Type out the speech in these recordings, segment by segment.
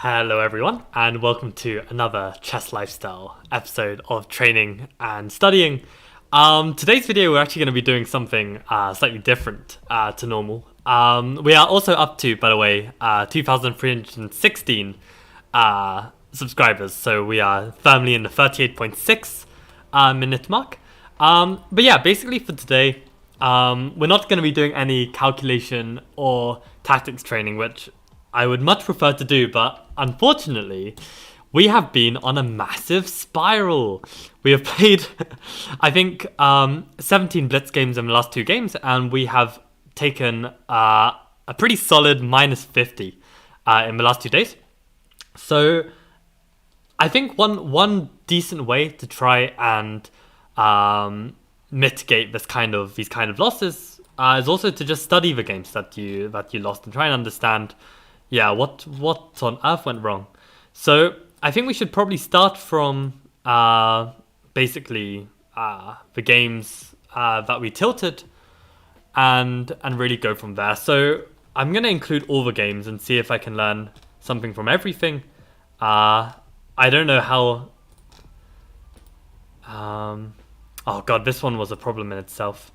Hello everyone, and welcome to another Chess Lifestyle episode of training and studying. Today's video, we're actually going to be doing something slightly different to normal. We are also up to, by the way, 2,316 subscribers, so we are firmly in the 38.6 minute mark. But yeah, basically for today, we're not going to be doing any calculation or tactics training, which I would much prefer to do, but unfortunately, we have been on a massive spiral. We have played, I think, 17 Blitz games in the last 2 games, and we have taken a pretty solid minus 50 in the last 2 days. So I think one decent way to try and mitigate these kind of losses is also to just study the games that you lost and try and understand, what on earth went wrong. So I think we should probably start from basically the games that we tilted and really go from there. So I'm going to include all the games and see if I can learn something from everything. I don't know how... oh god, this one was a problem in itself.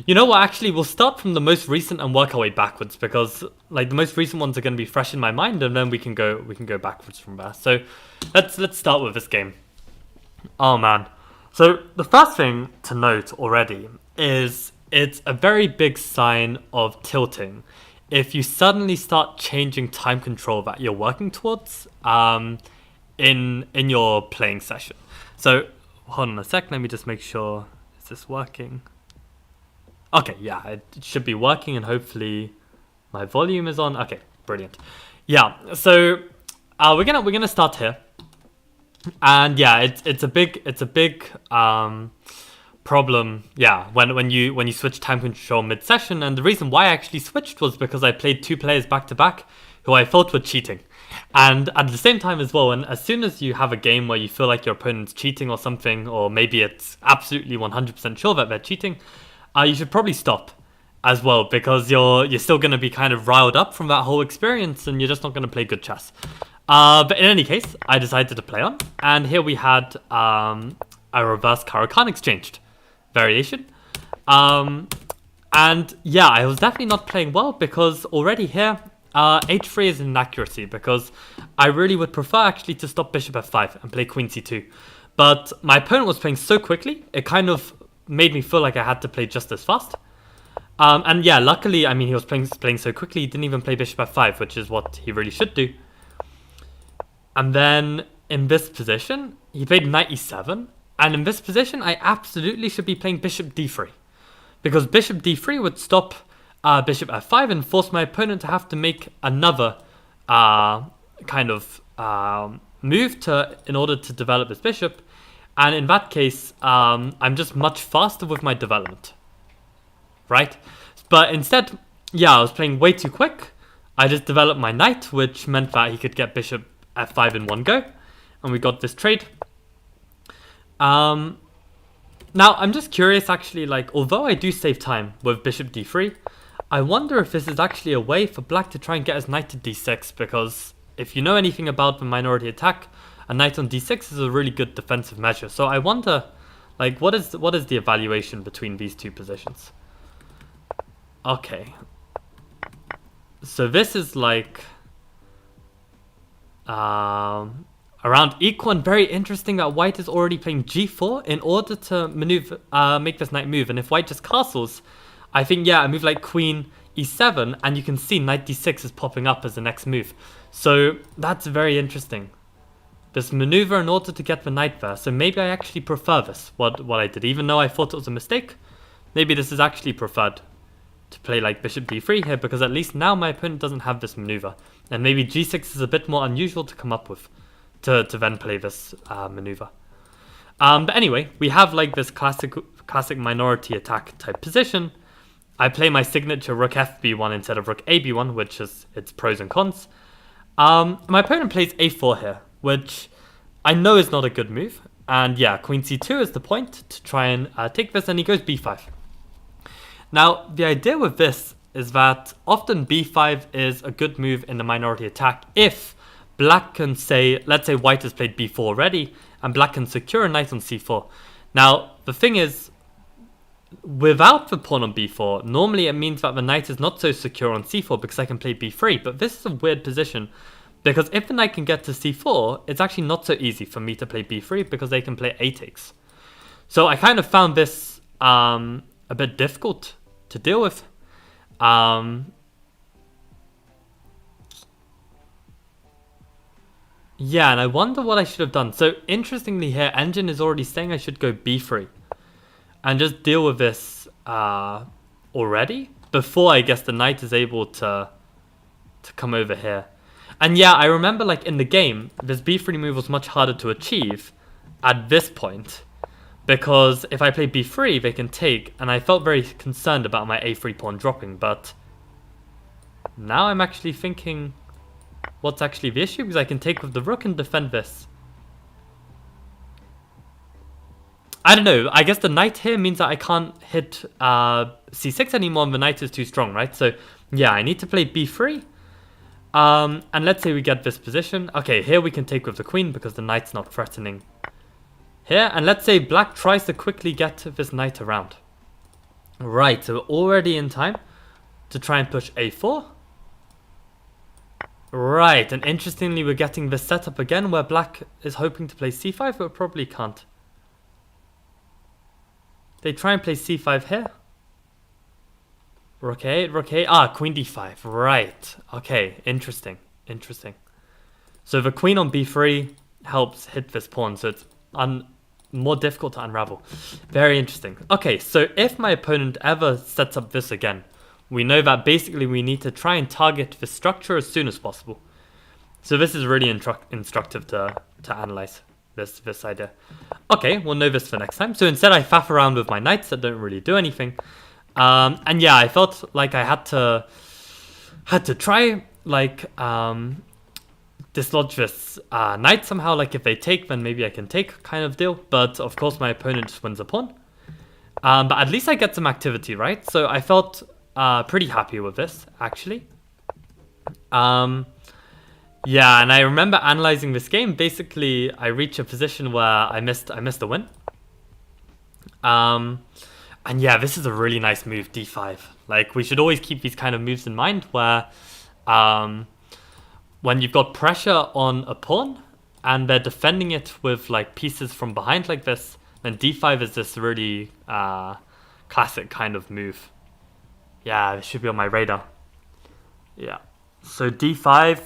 You know what, actually, we'll start from the most recent and work our way backwards, because like the most recent ones are going to be fresh in my mind, and then we can go backwards from there. So let's start with this game. Oh man. So the first thing to note already is it's a very big sign of tilting if you suddenly start changing time control that you're working towards in your playing session. So hold on a sec, let me just make sure, is this working? Okay, yeah, it should be working, and hopefully my volume is on. Okay, brilliant. Yeah, so we're gonna start here, and yeah, it's a big problem. Yeah, when you switch time control mid session, and the reason why I actually switched was because I played 2 players back to back who I thought were cheating, and at the same time as well. And as soon as you have a game where you feel like your opponent's cheating or something, or maybe it's absolutely 100% sure that they're cheating, you should probably stop as well, because you're still going to be kind of riled up from that whole experience, and you're just not going to play good chess. But in any case, I decided to play on, and here we had a reverse Caro-Kann exchanged variation. And yeah, I was definitely not playing well, because already here, h3 is an inaccuracy, because I really would prefer actually to stop bishop f5 and play queen c2. But my opponent was playing so quickly, it kind of made me feel like I had to play just as fast. And yeah, luckily, I mean, he was playing so quickly, he didn't even play bishop f5, which is what he really should do. And then in this position, he played knight e7. And in this position, I absolutely should be playing bishop d3. Because bishop d3 would stop bishop f5 and force my opponent to have to make another kind of move in order to develop his bishop. And in that case, I'm just much faster with my development, right? But instead, yeah, I was playing way too quick. I just developed my knight, which meant that he could get bishop f5 in one go. And we got this trade. Now, I'm just curious, actually, like, although I do save time with bishop d3, I wonder if this is actually a way for black to try and get his knight to d6, because if you know anything about the minority attack, a knight on d6 is a really good defensive measure. So I wonder, like, what is the evaluation between these two positions? Okay. So this is like around equal, and very interesting that white is already playing g4 in order to maneuver, make this knight move. And if white just castles, I think, yeah, a move like queen e7, and you can see knight d6 is popping up as the next move. So that's very interesting. This maneuver in order to get the knight there. So maybe I actually prefer this, what I did. Even though I thought it was a mistake, maybe this is actually preferred to play like bishop d3 here, because at least now my opponent doesn't have this maneuver. And maybe g6 is a bit more unusual to come up with, to then play this maneuver. But anyway, we have like this classic minority attack type position. I play my signature rook fb1 instead of rook ab1, which is its pros and cons. My opponent plays a4 here, which I know is not a good move. And yeah, queen c2 is the point to try and take this, and he goes b5. Now, the idea with this is that often b5 is a good move in the minority attack if black can say, let's say white has played b4 already, and black can secure a knight on c4. Now, the thing is, without the pawn on b4, normally it means that the knight is not so secure on c4 because I can play b3, but this is a weird position because if the knight can get to c4, it's actually not so easy for me to play b3 because they can play a takes. So I kind of found this a bit difficult to deal with. Yeah, and I wonder what I should have done. So interestingly here, Engine is already saying I should go b3 and just deal with this already before I guess the knight is able to come over here. And yeah, I remember like in the game, this b3 move was much harder to achieve at this point, because if I play b3, they can take, and I felt very concerned about my a3 pawn dropping, but now I'm actually thinking, what's actually the issue? Because I can take with the rook and defend this. I don't know, I guess the knight here means that I can't hit c6 anymore, and the knight is too strong, right? So yeah, I need to play b3. And let's say we get this position. Okay, here we can take with the queen because the knight's not threatening here. And let's say black tries to quickly get this knight around. Right, so we're already in time to try and push a4. Right, and interestingly we're getting this setup again where black is hoping to play c5, but probably can't. They try and play c5 here. Rook a8, queen d5, right. Okay, interesting. So the queen on b3 helps hit this pawn, so it's more difficult to unravel. Very interesting. Okay, so if my opponent ever sets up this again, we know that basically we need to try and target the structure as soon as possible. So this is really instructive to analyze this idea. Okay, we'll know this for next time. So instead I faff around with my knights that don't really do anything. And yeah, I felt like I had to try like dislodge this knight somehow. Like if they take, then maybe I can take kind of deal. But of course my opponent just wins a pawn. But at least I get some activity, right? So I felt pretty happy with this actually. Yeah, and I remember analyzing this game. Basically, I reached a position where I missed a win. And yeah, this is a really nice move, d5. Like, we should always keep these kind of moves in mind where when you've got pressure on a pawn and they're defending it with like pieces from behind like this, then d5 is this really classic kind of move. Yeah, it should be on my radar. Yeah, so d5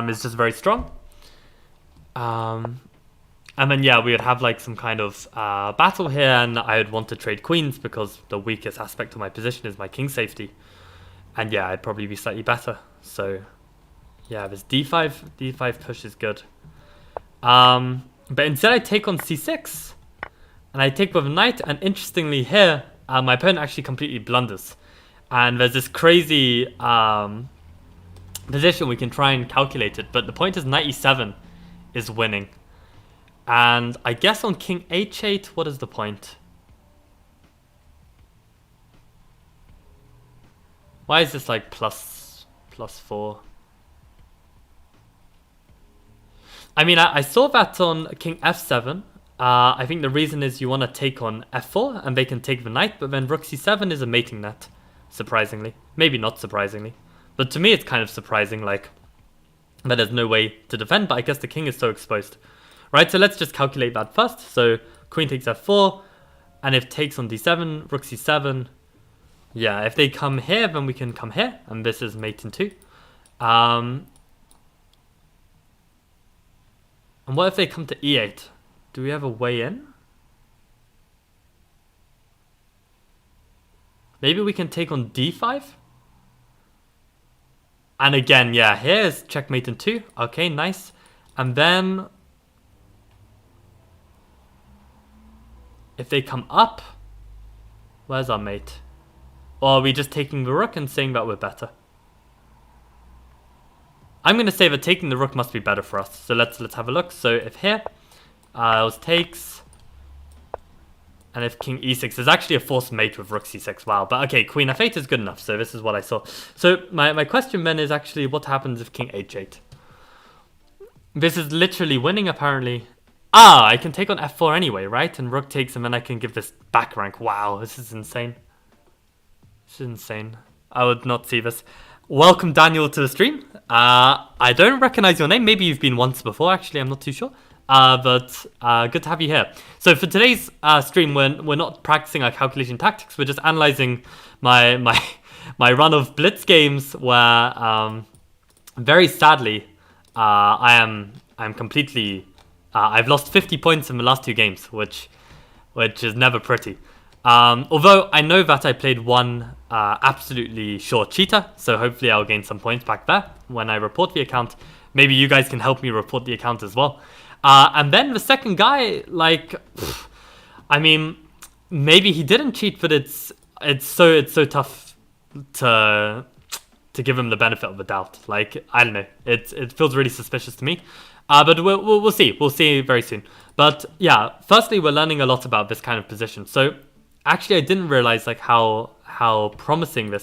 is just very strong. And then yeah, we would have like some kind of battle here, and I would want to trade queens because the weakest aspect of my position is my king safety. And yeah, I'd probably be slightly better. So yeah, this d5 push is good. But instead I take on c6. And I take with a knight, and interestingly here, my opponent actually completely blunders. And there's this crazy position we can try and calculate it, but the point is knight e7 is winning. And I guess on king h8, what is the point? Why is this like plus 4? I mean, I saw that on king f7. I think the reason is you want to take on f4 and they can take the knight, but then rook c7 is a mating net, surprisingly. Maybe not surprisingly, but to me it's kind of surprising, like, that there's no way to defend, but I guess the king is so exposed. Right, so let's just calculate that first. So queen takes f4, and if takes on d7, rook c7. Yeah, if they come here, then we can come here, and this is mate in 2. And what if they come to e8? Do we have a way in? Maybe we can take on d5? And again, yeah, here's checkmate in 2. Okay, nice. And then if they come up, where's our mate? Or are we just taking the rook and saying that we're better? I'm going to say that taking the rook must be better for us. So let's have a look. So if here, it takes, and if king e6, there's actually a forced mate with rook c6. Wow. But okay, queen f8 is good enough. So this is what I saw. So my question then is actually what happens if king h8? This is literally winning apparently. Ah, I can take on f4 anyway, right? And rook takes, and then I can give this back rank. Wow, this is insane. This is insane. I would not see this. Welcome, Daniel, to the stream. I don't recognize your name. Maybe you've been once before, actually. I'm not too sure. But good to have you here. So for today's stream, we're not practicing our calculation tactics. We're just analyzing my run of blitz games where, very sadly, I'm completely... I've lost 50 points in the last 2 games, which is never pretty. Although I know that I played one absolutely sure cheater, so hopefully I'll gain some points back there when I report the account. Maybe you guys can help me report the account as well. And then the second guy, like, I mean, maybe he didn't cheat, but it's so tough to give him the benefit of the doubt. Like, I don't know, it feels really suspicious to me. But we'll see. We'll see very soon. But yeah, firstly, we're learning a lot about this kind of position. So actually, I didn't realize like how promising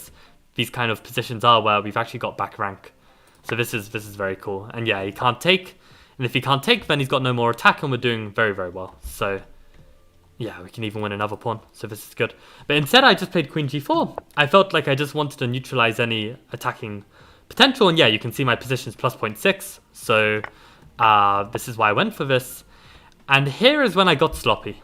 these kind of positions are, where we've actually got back rank. So this is very cool. And yeah, he can't take, and if he can't take, then he's got no more attack, and we're doing very, very well. So yeah, we can even win another pawn. So this is good. But instead, I just played queen g4. I felt like I just wanted to neutralize any attacking potential, and yeah, you can see my position is plus 0.6. So this is why I went for this. And here is when I got sloppy,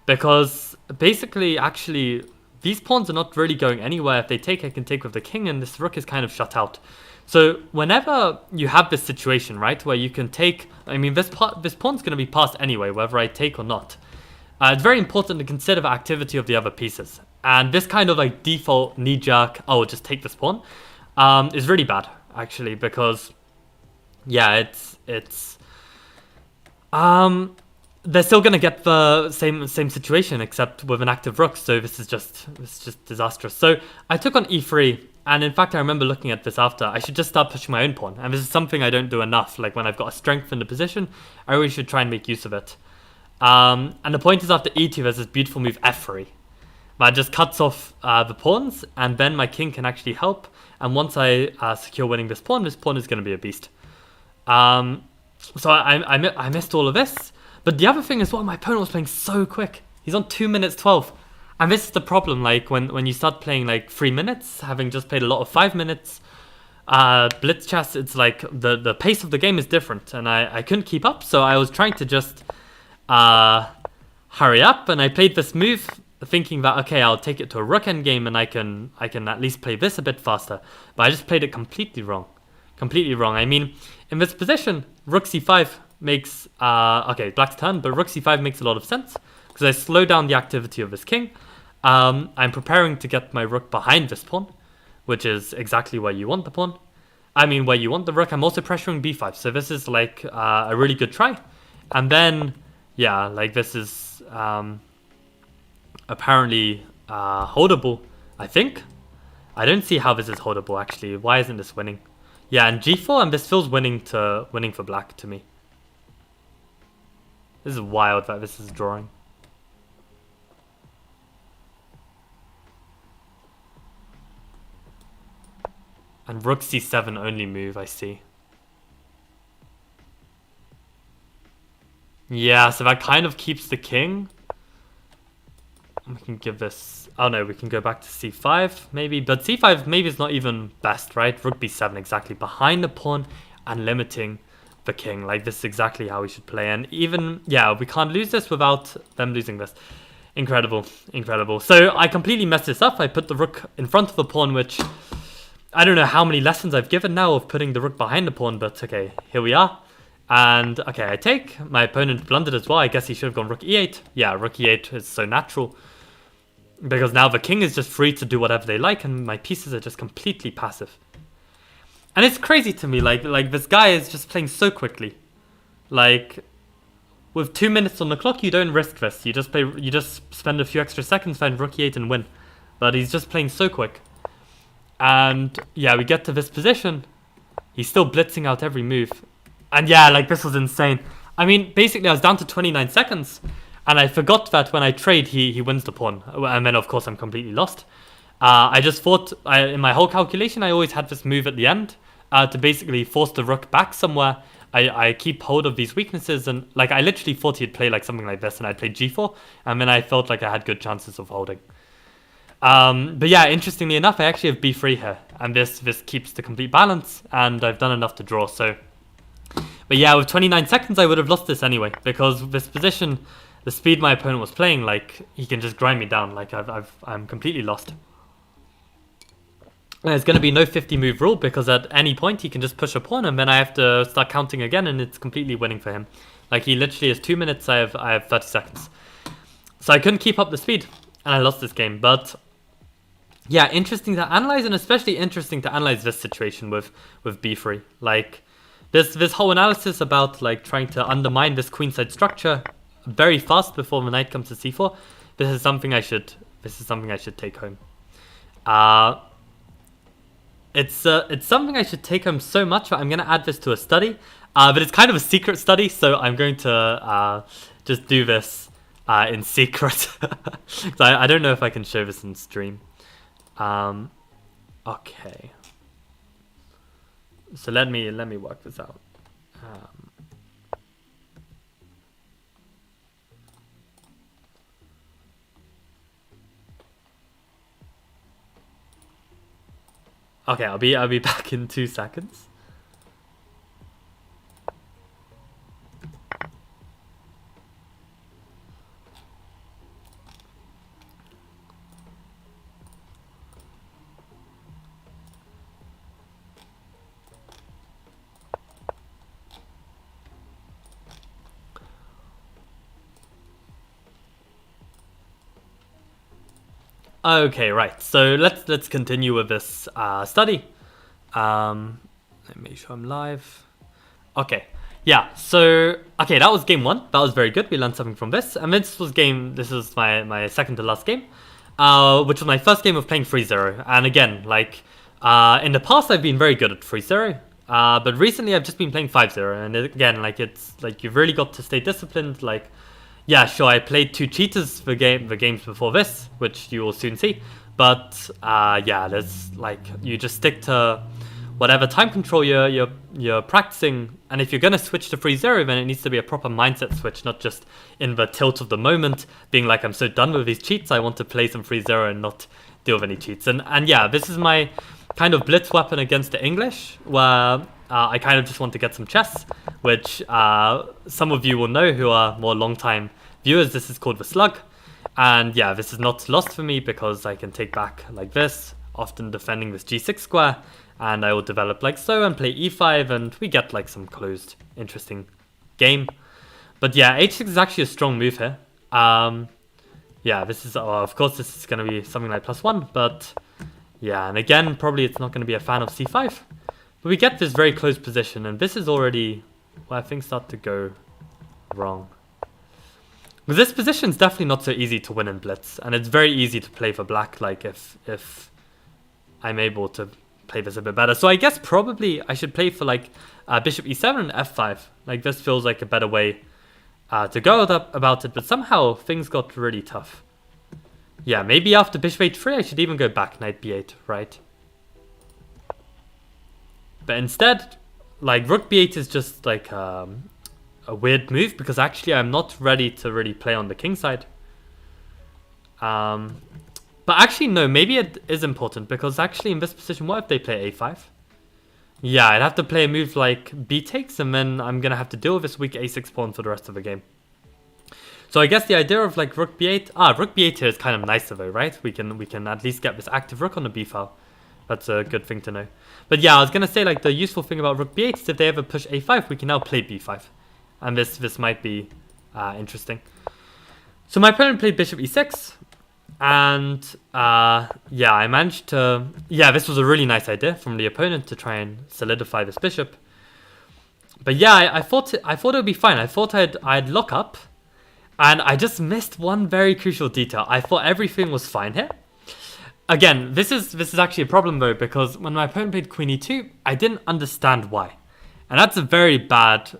because basically, actually, these pawns are not really going anywhere. If they take, I can take with the king, and this rook is kind of shut out. So whenever you have this situation, right, where you can take, I mean, this pawn's going to be passed anyway, whether I take or not. It's very important to consider the activity of the other pieces. And this kind of like default knee-jerk, oh, just take this pawn, is really bad, actually, because yeah, they're still gonna get the same situation, except with an active rook. So this is just disastrous. So I took on e3, and in fact, I remember looking at this after. I should just start pushing my own pawn, and this is something I don't do enough. Like when I've got a strength in the position, I really should try and make use of it. And the point is, after e2, there's this beautiful move f3 that just cuts off the pawns, and then my king can actually help. And once I secure winning this pawn is going to be a beast. So I missed all of this. But the other thing is, my opponent was playing so quick. He's on 2 minutes 12. And this is the problem, like when you start playing like 3 minutes, having just played a lot of 5 minutes, blitz chess, it's like the pace of the game is different, and I couldn't keep up, so I was trying to just hurry up, and I played this move thinking that, okay, I'll take it to a rook endgame, and I can at least play this a bit faster. But I just played it completely wrong. Completely wrong. I mean, in this position, rook c5 makes, okay, black's turn, but rook c5 makes a lot of sense, because I slow down the activity of this king. I'm preparing to get my rook behind this pawn, which is exactly where you want the pawn. I mean, where you want the rook. I'm also pressuring b5, so this is like a really good try. And then, yeah, like this is apparently holdable, I think. I don't see how this is holdable, actually. Why isn't this winning? Yeah, and g4, and this feels winning for black to me. This is wild that this is drawing. And rook c7 only move, I see. Yeah, so that kind of keeps the king. We can give this... Oh no, we can go back to c5 maybe. But c5 maybe is not even best, right? Rook b7 exactly behind the pawn and limiting the king. Like, this is exactly how we should play. And even, yeah, we can't lose this without them losing this. Incredible, incredible. So I completely messed this up. I put the rook in front of the pawn, which... I don't know how many lessons I've given now of putting the rook behind the pawn, but okay, here we are. And, okay, I take. My opponent blundered as well. I guess he should have gone rook e8. Yeah, rook e8 is so natural. Because now the king is just free to do whatever they like, and my pieces are just completely passive. And it's crazy to me, like this guy is just playing so quickly. Like, with 2 minutes on the clock, you don't risk this. You just spend a few extra seconds, find rook e8 and win. But he's just playing so quick. And yeah, we get to this position. He's still blitzing out every move. And yeah, like this was insane. I mean, basically I was down to 29 seconds. And I forgot that when I trade, he wins the pawn. And then of course I'm completely lost. I just thought, in my whole calculation, I always had this move at the end. To basically force the rook back somewhere. I keep hold of these weaknesses. And like I literally thought he'd play like something like this. And I'd play g4. And then I felt like I had good chances of holding. But yeah, interestingly enough, I actually have b3 here, and this keeps the complete balance, and I've done enough to draw. So, but yeah, with 29 seconds, I would have lost this anyway, because this position, the speed my opponent was playing, like he can just grind me down. Like I'm completely lost. There's going to be no 50 move rule, because at any point he can just push a pawn, and then I have to start counting again, and it's completely winning for him. Like he literally has 2 minutes. I have 30 seconds, so I couldn't keep up the speed, and I lost this game. But yeah, interesting to analyze, and especially interesting to analyze this situation with b3. Like this whole analysis about like trying to undermine this queenside structure very fast before the knight comes to c4. This is something I should take home. It's something I should take home so much that I'm gonna add this to a study. But it's kind of a secret study, so I'm going to just do this in secret. I don't know if I can show this in stream. Okay. So let me work this out. Okay, I'll be back in 2 seconds. Okay, right. So let's continue with this study. Let me make sure I'm live. Okay, yeah. So okay, that was game 1. That was very good. We learned something from this. And this was my second to last game, which was my first game of playing 3-0. And again, like in the past, I've been very good at 3-0. But recently, I've just been playing 5-0. And again, like it's like you've really got to stay disciplined. Like, yeah, sure, I played 2 cheaters for the games before this, which you will soon see. But yeah, there's like you just stick to whatever time control you're practicing. And if you're gonna switch to 3-0, then it needs to be a proper mindset switch, not just in the tilt of the moment, being like, I'm so done with these cheats, I want to play some 3-0 and not deal with any cheats. And yeah, this is my kind of blitz weapon against the English, where I kind of just want to get some chess, which some of you will know who are more long-time viewers. This is called the slug. And yeah, this is not lost for me because I can take back like this, often defending this g6 square, and I will develop like so and play e5, and we get like some closed, interesting game. But yeah, h6 is actually a strong move here. Yeah, this is, of course, this is going to be something like +1, but Yeah, and again, probably it's not going to be a fan of c5. But we get this very close position, and this is already where things start to go wrong. Because this position is definitely not so easy to win in blitz, and it's very easy to play for black, like if I'm able to play this a bit better. So I guess probably I should play for like bishop e7 and f5. Like this feels like a better way to go about it, but somehow things got really tough. Yeah, maybe after bishop h3 I should even go back knight b8, right? But instead, like rook b8 is just like a weird move because actually I'm not ready to really play on the king side. But actually no, maybe it is important because actually in this position, what if they play a5? Yeah, I'd have to play a move like b takes and then I'm gonna have to deal with this weak a6 pawn for the rest of the game. So I guess the idea of like rook b8, rook b8 here is kind of nicer though, right? We can at least get this active rook on the b file. That's a good thing to know. But yeah, I was gonna say like the useful thing about rook b8 is if they ever push a5, we can now play b5, and this might be interesting. So my opponent played bishop e6, and yeah, I managed to. Yeah, this was a really nice idea from the opponent to try and solidify this bishop. But yeah, I thought it would be fine. I thought I'd lock up. And I just missed one very crucial detail. I thought everything was fine here. Again, this is actually a problem though, because when my opponent played queen e2, I didn't understand why. And that's a very bad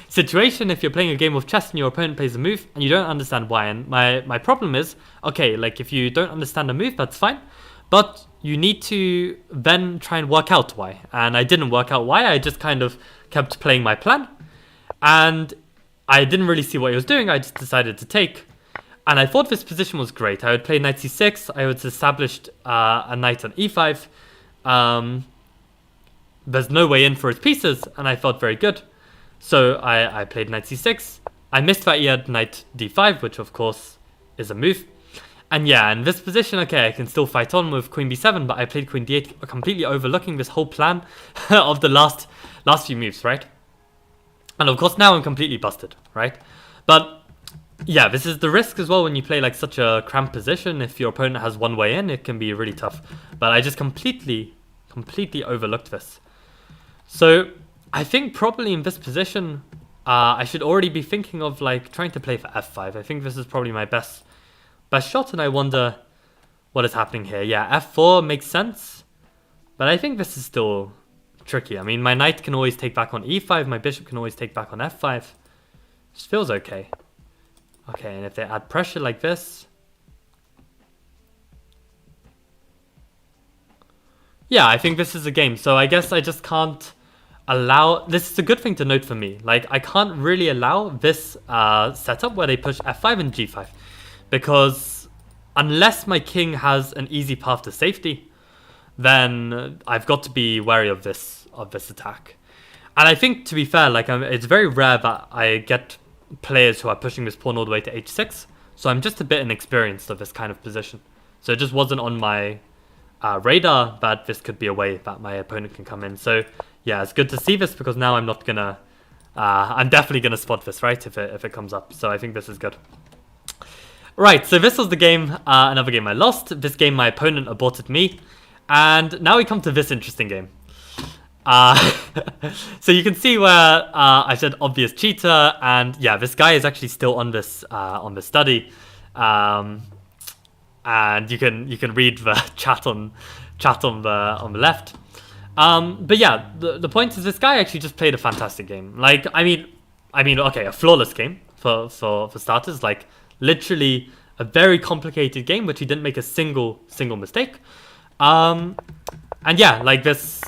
situation if you're playing a game of chess and your opponent plays a move and you don't understand why. And my problem is, okay, like if you don't understand a move, that's fine. But you need to then try and work out why. And I didn't work out why, I just kind of kept playing my plan. And I didn't really see what he was doing, I just decided to take. And I thought this position was great. I would play knight c6, I would establish a knight on e5. There's no way in for his pieces, and I felt very good. So I played knight c6. I missed that he had knight d5, which of course is a move. And yeah, in this position, okay, I can still fight on with queen b7, but I played queen d8, completely overlooking this whole plan of the last few moves, right? And of course now I'm completely busted, right? But yeah, this is the risk as well when you play like such a cramped position. If your opponent has one way in, it can be really tough. But I just completely overlooked this. So I think probably in this position, I should already be thinking of like trying to play for f5. I think this is probably my best shot, and I wonder what is happening here. Yeah, f4 makes sense, but I think this is still tricky. I mean, my knight can always take back on e5, my bishop can always take back on f5. This feels okay. Okay, and if they add pressure like this... Yeah, I think this is a game. So I guess I just can't allow... This is a good thing to note for me. Like, I can't really allow this setup where they push f5 and g5. Because unless my king has an easy path to safety, then I've got to be wary of this attack. And I think, to be fair, like it's very rare that I get players who are pushing this pawn all the way to h6. So I'm just a bit inexperienced of this kind of position. So it just wasn't on my radar that this could be a way that my opponent can come in. So yeah, it's good to see this because now I'm not gonna... I'm definitely gonna spot this, right, if it comes up. So I think this is good. Right, so this was the game, another game I lost. This game my opponent aborted me. And now we come to this interesting game. So you can see where I said obvious cheater, and yeah, this guy is actually still on this study, and you can read the chat on the left. But yeah, the point is this guy actually just played a fantastic game. Like I mean, okay, a flawless game for starters. Like literally a very complicated game, which he didn't make a single mistake. And yeah, like this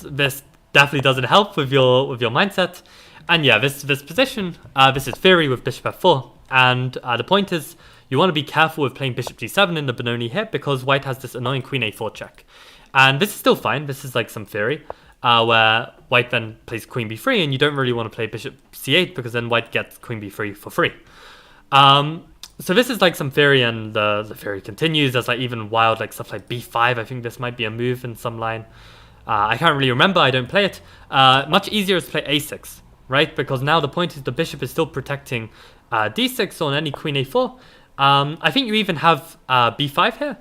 definitely doesn't help with your mindset. And yeah, this position, this is theory with bishop f4. And the point is, you want to be careful with playing bishop g7 in the Benoni here because white has this annoying queen a4 check. And this is still fine. This is like some theory where white then plays queen b3, and you don't really want to play bishop c8 because then white gets queen b3 for free. So this is like some theory, and the theory continues. There's like even wild like stuff like b5. I think this might be a move in some line. I can't really remember. I don't play it. Much easier is to play a6, right? Because now the point is the bishop is still protecting d6 on any queen a4. I think you even have b5 here.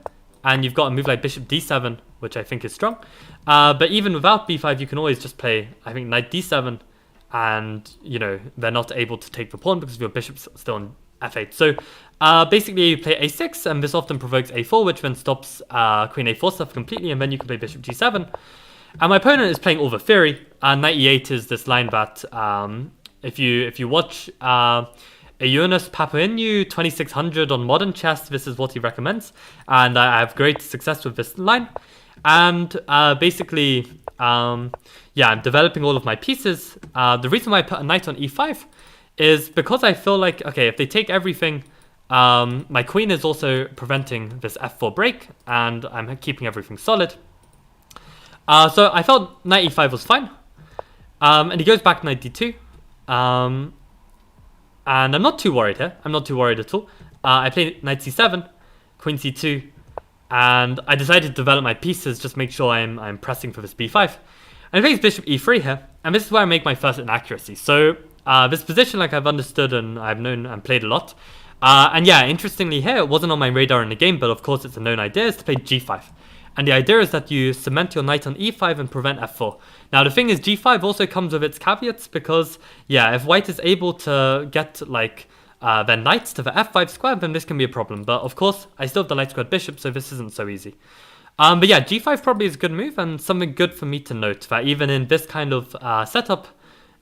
and you've got a move like bishop d7, which I think is strong. But even without b5, you can always just play, I think, knight d7, and, you know, they're not able to take the pawn because your bishop's still on f8. So basically you play a6, and this often provokes a4, which then stops queen a4 stuff completely, and then you can play bishop g7. And my opponent is playing all the theory. Knight e8 is this line that if you watch Ioannis Papaioannou 2600 on Modern Chess, this is what he recommends, and I have great success with this line. And basically, yeah, I'm developing all of my pieces. The reason why I put a knight on e5 is because I feel like, okay, if they take everything, my queen is also preventing this f4 break, and I'm keeping everything solid. So I felt knight e5 was fine. And he goes back knight d2. And I'm not too worried here. I'm not too worried at all. I played knight c7, queen c2, and I decided to develop my pieces, just make sure I'm pressing for this b5. And I plays bishop e3 here, and this is where I make my first inaccuracy. So this position, like I've understood and I've known and played a lot. And yeah, interestingly here, it wasn't on my radar in the game, but of course it's a known idea, is to play g5. And the idea is that you cement your knight on e5 and prevent f4. Now the thing is, g5 also comes with its caveats, because yeah, if white is able to get like their knights to the f5 square, then this can be a problem. But of course, I still have the light squared bishop, so this isn't so easy. But yeah, g5 probably is a good move, and something good for me to note, that even in this kind of setup,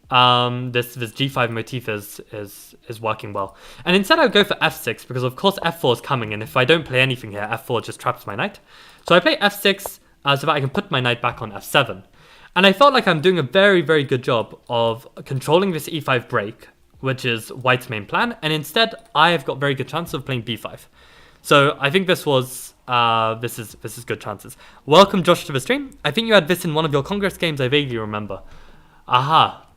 this g5 motif is working well. And instead I would go for f6, because of course f4 is coming, and if I don't play anything here, f4 just traps my knight. So I play f6 so that I can put my knight back on f7. And I felt like I'm doing a very, very good job of controlling this e5 break, which is white's main plan, and instead I have got very good chances of playing b5. So I think this was this is good chances. Welcome Josh to the stream. I think you had this in one of your Congress games, I vaguely remember. Aha.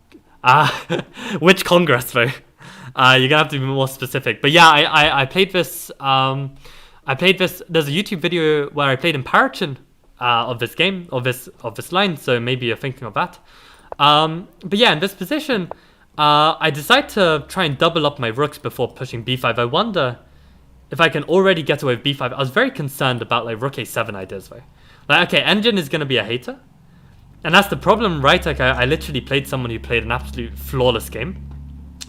Which Congress though? You're gonna have to be more specific. But yeah, I played this. I played this. There's a YouTube video where I played in Parachin of this game, of this line. So maybe you're thinking of that. But yeah, in this position, I decided to try and double up my rooks before pushing b5. I wonder if I can already get away with b5. I was very concerned about like rook a7 ideas though. Like, okay, Engine is gonna be a hater. And that's the problem, right? Like I literally played someone who played an absolute flawless game.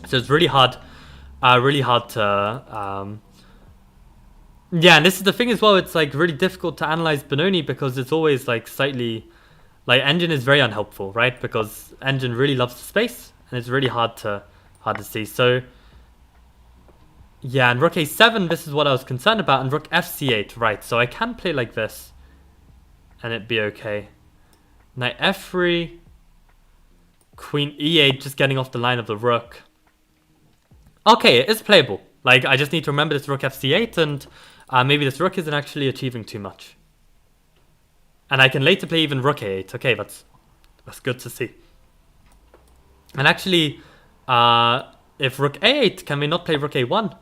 So it's really hard to... yeah, and this is the thing as well, it's like really difficult to analyze Benoni, because it's always like slightly... Like Engine is very unhelpful, right? Because Engine really loves the space, and it's really hard to see. So yeah, and rook a7, this is what I was concerned about, and rook fc8, right? So I can play like this, and it'd be okay. Knight f3, queen e8, just getting off the line of the rook. Okay, it is playable. Like, I just need to remember this rook fc8, and maybe this rook isn't actually achieving too much. And I can later play even rook a8. Okay, that's good to see. And actually, if rook a8, can we not play rook a1?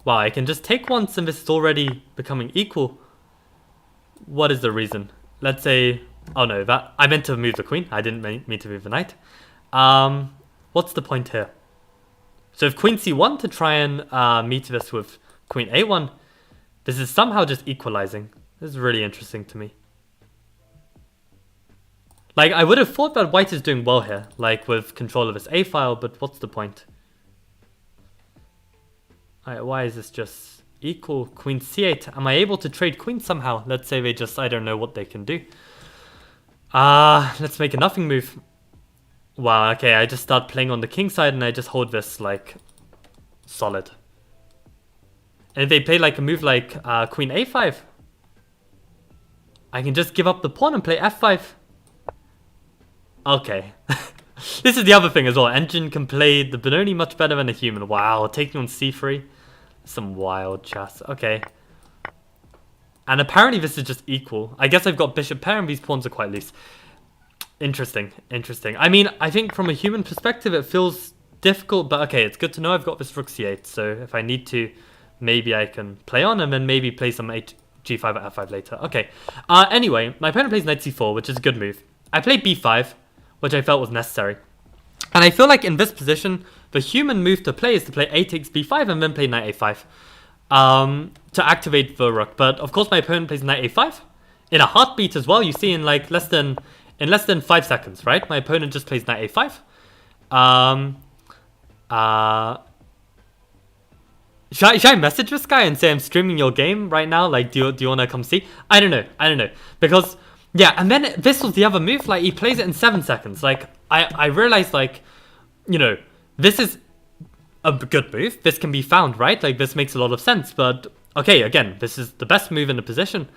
Wow, I can just take once and this is already becoming equal. What is the reason? Let's say... Oh no, that I meant to move the queen. I didn't mean to move the knight. What's the point here? So if queen c1 to try and meet this with queen a1, this is somehow just equalizing. This is really interesting to me. Like, I would have thought that white is doing well here, like with control of his a file, but what's the point? Alright, why is this just equal? Queen c8. Am I able to trade queens somehow? Let's say they just, I don't know what they can do. Let's make a nothing move. Wow, okay, I just start playing on the king side and I just hold this, like, solid. And if they play, like, a move like queen a5, I can just give up the pawn and play f5. Okay. This is the other thing as well. Engine can play the Benoni much better than a human. Wow, taking on c3. Some wild chess. Okay. And apparently this is just equal. I guess I've got bishop pair and these pawns are quite loose. Interesting, interesting. I mean, I think from a human perspective it feels difficult, but okay, it's good to know I've got this rook c8. So if I need to, maybe I can play on and then maybe play some g5 at f5 later. Okay. Anyway, my opponent plays knight c4, which is a good move. I play b5, which I felt was necessary. And I feel like in this position, the human move to play is to play a takes b5 and then play knight a5. to activate the rook. But of course, my opponent plays knight a5 in a heartbeat as well. You see, in like less than 5 seconds, right? My opponent just plays knight a5. Should I message this guy and say I'm streaming your game right now? Like, do you want to come see? I don't know. Because, yeah, and then this was the other move. Like, he plays it in 7 seconds. Like, I realized, like, you know, this is a good move. This can be found, right? Like, this makes a lot of sense. But, okay, again, this is the best move in the position.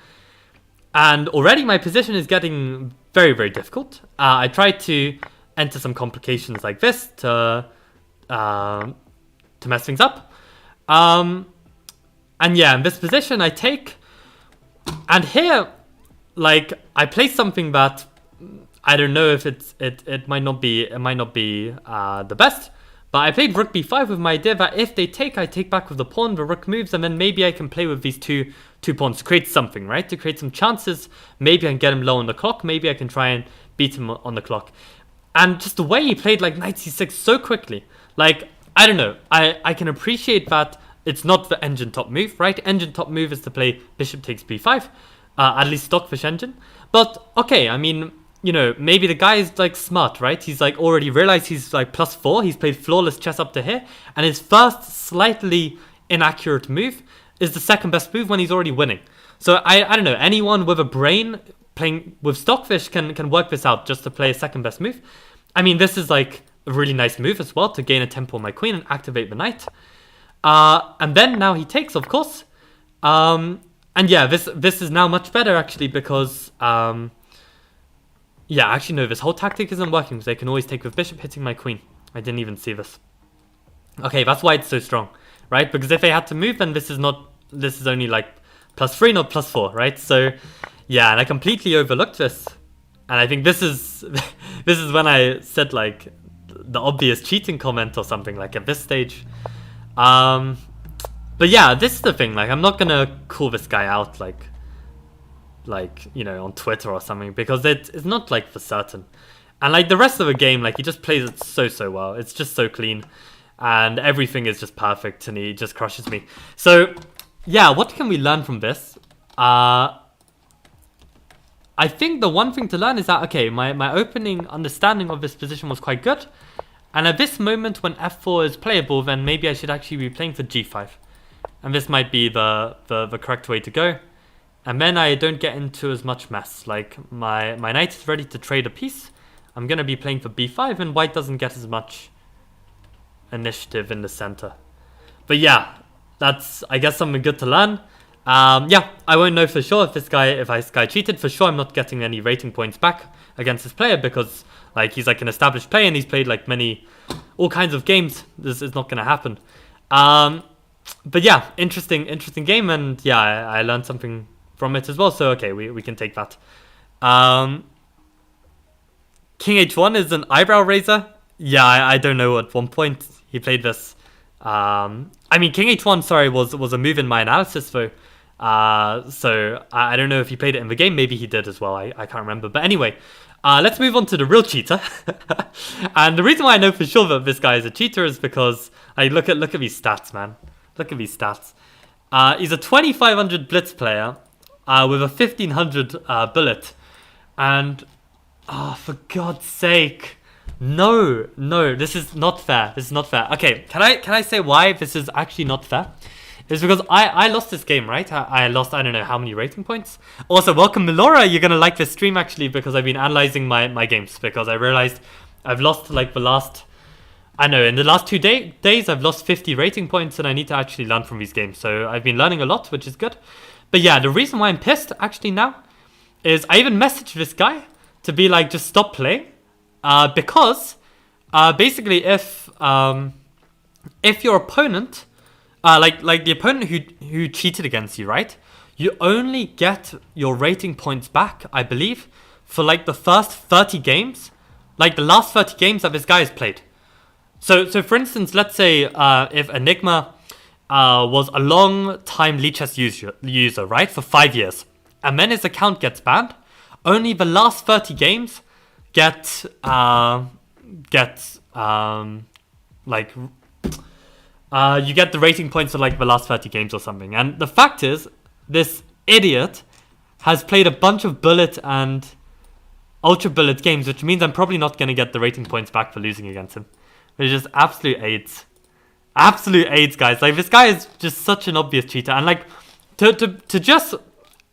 And already my position is getting very, very difficult. I tried to enter some complications like this to mess things up. And yeah, in this position I take, and here, like, I play something that I don't know if it might not be the best, but I played rook b5 with my idea that if they take, I take back with the pawn, the rook moves, and then maybe I can play with these two pawns to create something, right? To create some chances. Maybe I can get him low on the clock. Maybe I can try and beat him on the clock. And just the way he played like knight c6 so quickly, like, I don't know. I can appreciate that it's not the engine top move, right? Engine top move is to play bishop takes b5, at least stockfish engine. But okay, I mean, you know, maybe the guy is like smart, right? He's like already realized he's like +4. He's played flawless chess up to here, and his first slightly inaccurate move is the second best move when he's already winning. So I don't know. Anyone with a brain playing with stockfish can work this out just to play a second best move. I mean, this is like a really nice move as well to gain a tempo on my queen and activate the knight. And then now he takes, of course. And yeah, this is now much better actually because yeah, actually no, this whole tactic isn't working because I can always take with bishop hitting my queen. I didn't even see this. Okay, that's why it's so strong, right? Because if I had to move, then this is only like +3, not +4, right? So yeah, and I completely overlooked this. And I think this is when I said like the obvious cheating comment or something like at this stage. But yeah, this is the thing, like I'm not gonna call this guy out like you know, on Twitter or something, because it's not like for certain. And like the rest of the game, like he just plays it so well. It's just so clean and everything is just perfect and he just crushes me. So yeah, what can we learn from this? I think the one thing to learn is that, okay, my opening understanding of this position was quite good. And at this moment when f4 is playable, then maybe I should actually be playing for g5. And this might be the correct way to go. And then I don't get into as much mess. Like my knight is ready to trade a piece. I'm going to be playing for b5 and white doesn't get as much initiative in the center. But yeah, that's, I guess, something good to learn. Yeah, I won't know for sure if this guy cheated. For sure, I'm not getting any rating points back against this player because like he's like an established player and he's played like all kinds of games. This is not going to happen. But yeah, interesting game, and yeah, I learned something from it as well. So okay, we can take that. King h1 is an eyebrow raiser. Yeah, I don't know. At one point he played this. I mean, King h1, sorry, was a move in my analysis though. So I don't know if he played it in the game. Maybe he did as well. I can't remember. But anyway, let's move on to the real cheater. And the reason why I know for sure that this guy is a cheater is because I look at these stats, man. Look at these stats. He's a 2500 blitz player with a 1500 bullet, and for God's sake, no, this is not fair. This is not fair. Okay, can I say why this is actually not fair? It's because I lost this game, right? I lost, I don't know how many rating points. Also, welcome Melora. You're gonna like this stream actually because I've been analyzing my games, because I realized I've lost like the last, I know, in the last 2 days I've lost 50 rating points, and I need to actually learn from these games. So I've been learning a lot, which is good. But yeah, the reason why I'm pissed actually now is I even messaged this guy to be like, just stop playing, because basically if your opponent, like the opponent who cheated against you, right? You only get your rating points back, I believe, for like the first 30 games, like the last 30 games that this guy has played. So for instance, let's say if Enigma was a long time Lichess user, right, for 5 years, and then his account gets banned, only the last 30 games get like, you get the rating points for like the last 30 games or something. And the fact is, this idiot has played a bunch of bullet and ultra bullet games, which means I'm probably not going to get the rating points back for losing against him. It's just absolute AIDS. Absolute AIDS, guys. Like, this guy is just such an obvious cheater. And like, to just,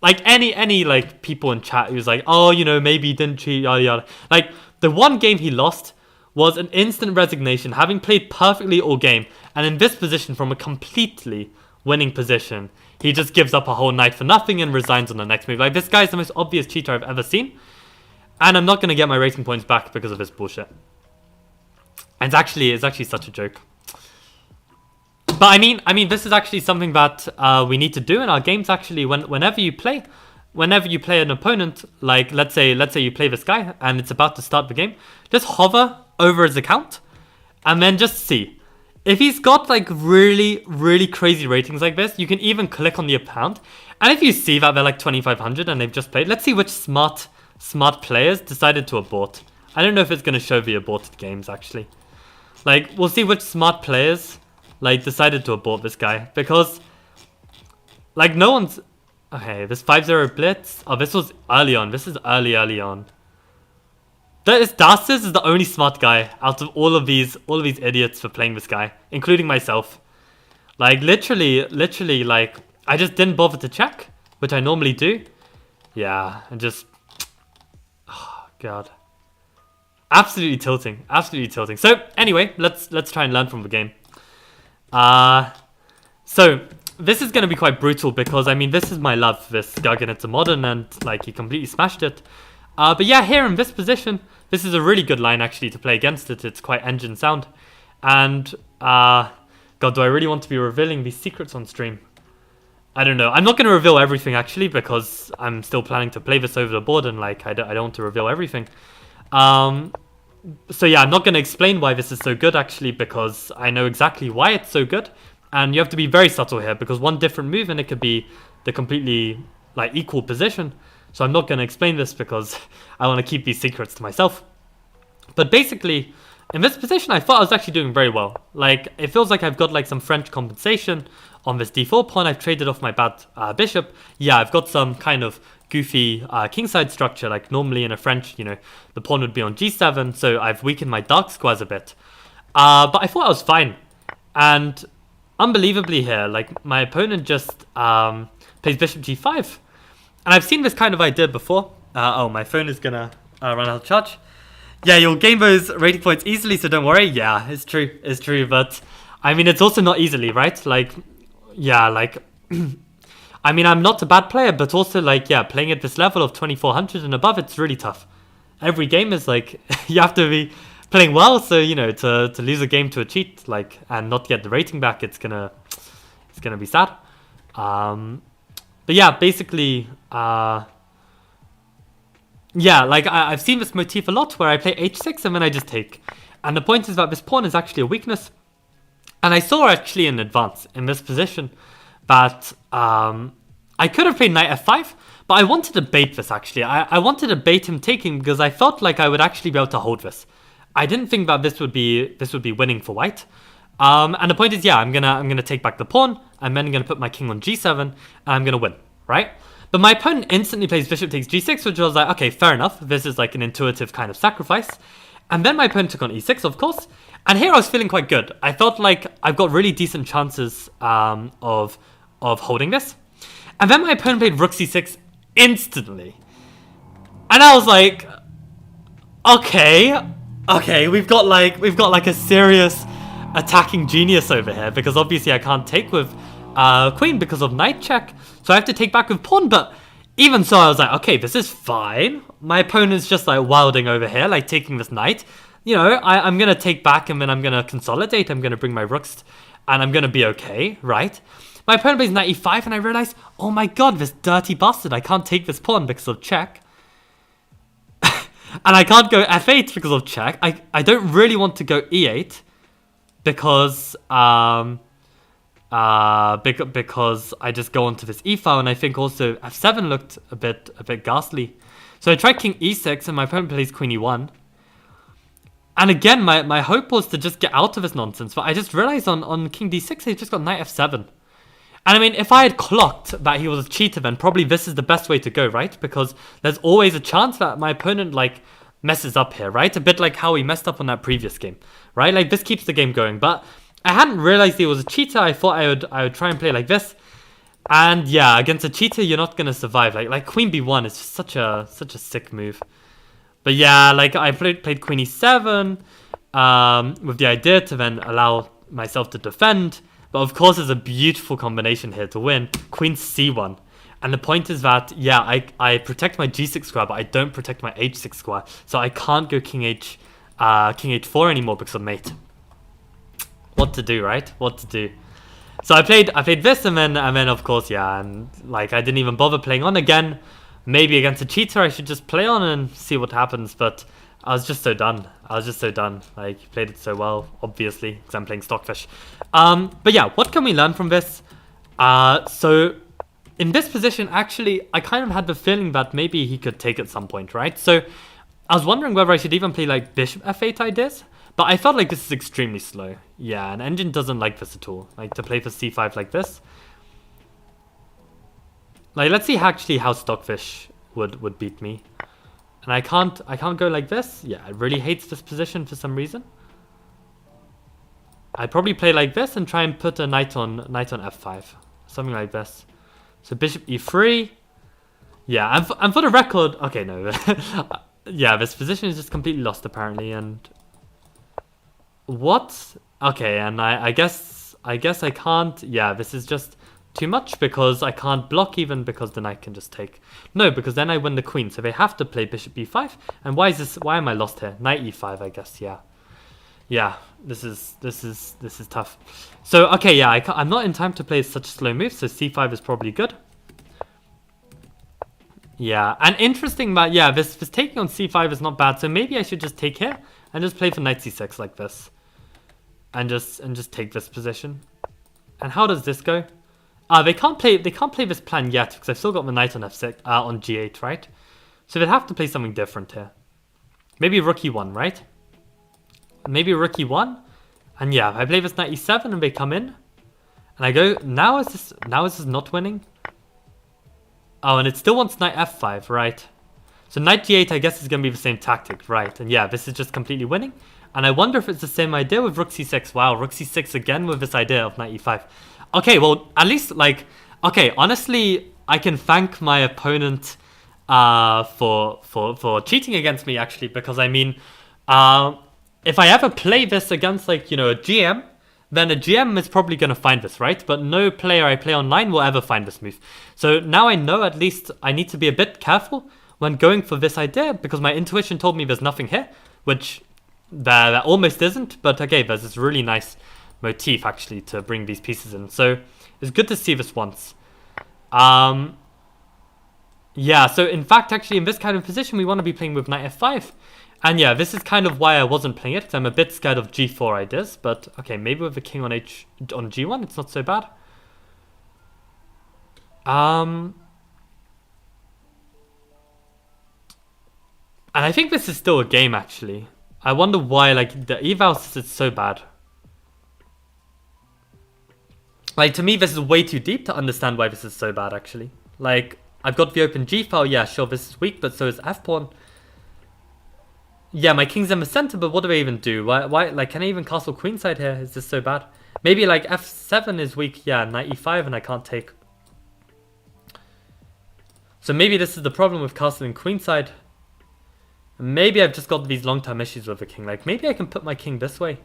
like, any like people in chat who's like, oh, you know, maybe he didn't cheat, yada yada. Like, the one game he lost was an instant resignation, having played perfectly all game, and in this position from a completely winning position, he just gives up a whole night for nothing and resigns on the next move. Like, this guy is the most obvious cheater I've ever seen, and I'm not going to get my rating points back because of this bullshit. And it's actually such a joke. But I mean, this is actually something that we need to do in our games. Actually, whenever you play an opponent, like let's say you play this guy and it's about to start the game, just hover over his account, and then just see if he's got like really crazy ratings like this. You can even click on the account, and if you see that they're like 2500 and they've just played, let's see which smart players decided to abort. I don't know if it's going to show the aborted games actually. Like, we'll see which smart players like decided to abort this guy, because like no one's okay. This 5-0 blitz. Oh, this was early on. This is early on. Darcis is the only smart guy out of all of these idiots for playing this guy, including myself. Like, literally, like, I just didn't bother to check, which I normally do. Yeah, and just, oh god, absolutely tilting. So anyway, let's try and learn from the game. So this is going to be quite brutal because, I mean, this is my love, this Guggen. It's a modern, and like, he completely smashed it. But yeah, here in this position, this is a really good line actually to play against it. It's quite engine sound. And god, do I really want to be revealing these secrets on stream? I don't know. I'm not going to reveal everything actually, because I'm still planning to play this over the board, and like, I don't want to reveal everything. So yeah, I'm not going to explain why this is so good actually, because I know exactly why it's so good. And you have to be very subtle here, because one different move and it could be the completely like equal position. So I'm not going to explain this because I want to keep these secrets to myself. But basically, in this position, I thought I was actually doing very well. Like, it feels like I've got like some French compensation on this d4 pawn. I've traded off my bad bishop. Yeah, I've got some kind of goofy kingside structure. Like, normally in a French, you know, the pawn would be on g7. So I've weakened my dark squares a bit. But I thought I was fine. And unbelievably here, like, my opponent just plays bishop g5. And I've seen this kind of idea before. Oh, my phone is gonna run out of charge. Yeah, you'll gain those rating points easily, so don't worry. Yeah, it's true. But I mean, it's also not easily, right? Like, yeah, like, I mean, I'm not a bad player, but also like, yeah, playing at this level of 2400 and above, it's really tough. Every game is like, you have to be playing well. So, you know, to lose a game to a cheat, like, and not get the rating back, it's gonna be sad. But yeah, basically, yeah, like, I've seen this motif a lot where I play h6 and then I just take. And the point is that this pawn is actually a weakness. And I saw actually in advance in this position that I could have played knight f5, but I wanted to bait this actually. I wanted to bait him taking because I felt like I would actually be able to hold this. I didn't think that this would be winning for white. And the point is, yeah, I'm gonna take back the pawn. I'm then gonna put my king on g7, and I'm gonna win, right? But my opponent instantly plays bishop takes g6, which was like, okay, fair enough. This is like an intuitive kind of sacrifice. And then my opponent took on e6, of course. And here I was feeling quite good. I felt like I've got really decent chances of holding this. And then my opponent played rook c6 instantly. And I was like, okay, we've got like a serious attacking genius over here, because obviously I can't take with queen because of knight check, so I have to take back with pawn. But even so, I was like, okay, this is fine. My opponent's just like wilding over here, like taking this knight. You know, I'm gonna take back and then I'm gonna consolidate. I'm gonna bring my rooks and I'm gonna be okay, right? My opponent plays knight e5 and I realize, oh my god, this dirty bastard, I can't take this pawn because of check. And I can't go f8 because of check. I don't really want to go e8 because because I just go onto this e file, and I think also f7 looked a bit ghastly. So I tried king e6 and my opponent plays queen e1. And again, my hope was to just get out of this nonsense, but I just realized on king d6 he just got knight f7. And I mean, if I had clocked that he was a cheater, then probably this is the best way to go, right? Because there's always a chance that my opponent, like, messes up here, right? A bit like how he messed up on that previous game, right? Like, this keeps the game going. But I hadn't realized he was a cheater. I thought I would try and play like this. And yeah, against a cheater, you're not going to survive. Like queen b1 is just such a sick move. But yeah, like, I played queen e7 with the idea to then allow myself to defend. But of course, there's a beautiful combination here to win. Queen c1. And the point is that, yeah, I protect my g6 square, but I don't protect my h6 square. So I can't go king h4 anymore because of mate. What to do, right? What to do? So I played this, and then of course, yeah, and like, I didn't even bother playing on again. Maybe against a cheater I should just play on and see what happens, but I was just so done. Like, he played it so well, obviously, because I'm playing Stockfish. But yeah, what can we learn from this? So in this position, actually, I kind of had the feeling that maybe he could take at some point, right? So I was wondering whether I should even play like bishop f8 ideas, but I felt like this is extremely slow. Yeah, and Engine doesn't like this at all. Like, to play for c5 like this. Like, let's see actually how Stockfish would beat me. And I can't go like this. Yeah, it really hates this position for some reason. I'd probably play like this and try and put a knight on f5. Something like this. So bishop e3. Yeah, and for the record, okay, no. Yeah, this position is just completely lost apparently, and what? Okay, and I guess I can't. Yeah, this is just too much because I can't block even because the knight can just take. No, because then I win the queen, so they have to play bishop b5. And why is this? Why am I lost here? Knight e5, I guess. Yeah, yeah. This is tough. So okay, yeah, I'm not in time to play such slow moves. So c5 is probably good. Yeah, and interesting that, yeah, this taking on c5 is not bad. So maybe I should just take here and just play for knight c6 like this, and just take this position. And how does this go? They can't play this plan yet because I've still got the knight on f6 on g8, right? So they'd have to play something different here. Maybe rook e1, right? Maybe rook e1, and yeah, I play this knight e7 and they come in, and I go. Now is this not winning? Oh, and it still wants knight f5, right? So knight g8, I guess, is going to be the same tactic, right? And yeah, this is just completely winning. And I wonder if it's the same idea with rook c6. Wow, rook c6 again with this idea of knight e5. Okay, well, at least, like, okay, honestly, I can thank my opponent for cheating against me, actually, because, I mean, if I ever play this against, like, you know, a GM, then a GM is probably going to find this, right? But no player I play online will ever find this move. So now I know at least I need to be a bit careful when going for this idea, because my intuition told me there's nothing here, which there almost isn't. But okay, there's this really nice motif actually to bring these pieces in. So it's good to see this once. Yeah, so in fact, actually in this kind of position, we want to be playing with knight f5. And yeah, this is kind of why I wasn't playing it, because I'm a bit scared of g4 ideas. But okay, maybe with the king on g1, it's not so bad. And I think this is still a game, actually. I wonder why, like, the evals is so bad. Like, to me, this is way too deep to understand why this is so bad, actually. Like, I've got the open g-file. Yeah, sure, this is weak, but so is f-pawn. Yeah, my king's in the center, but what do I even do? Why? Like, can I even castle queenside here? Is this so bad? Maybe, like, f7 is weak. Yeah, knight e5, and I can't take. So maybe this is the problem with castling queenside. Maybe I've just got these long-term issues with the king. Like, maybe I can put my king this way.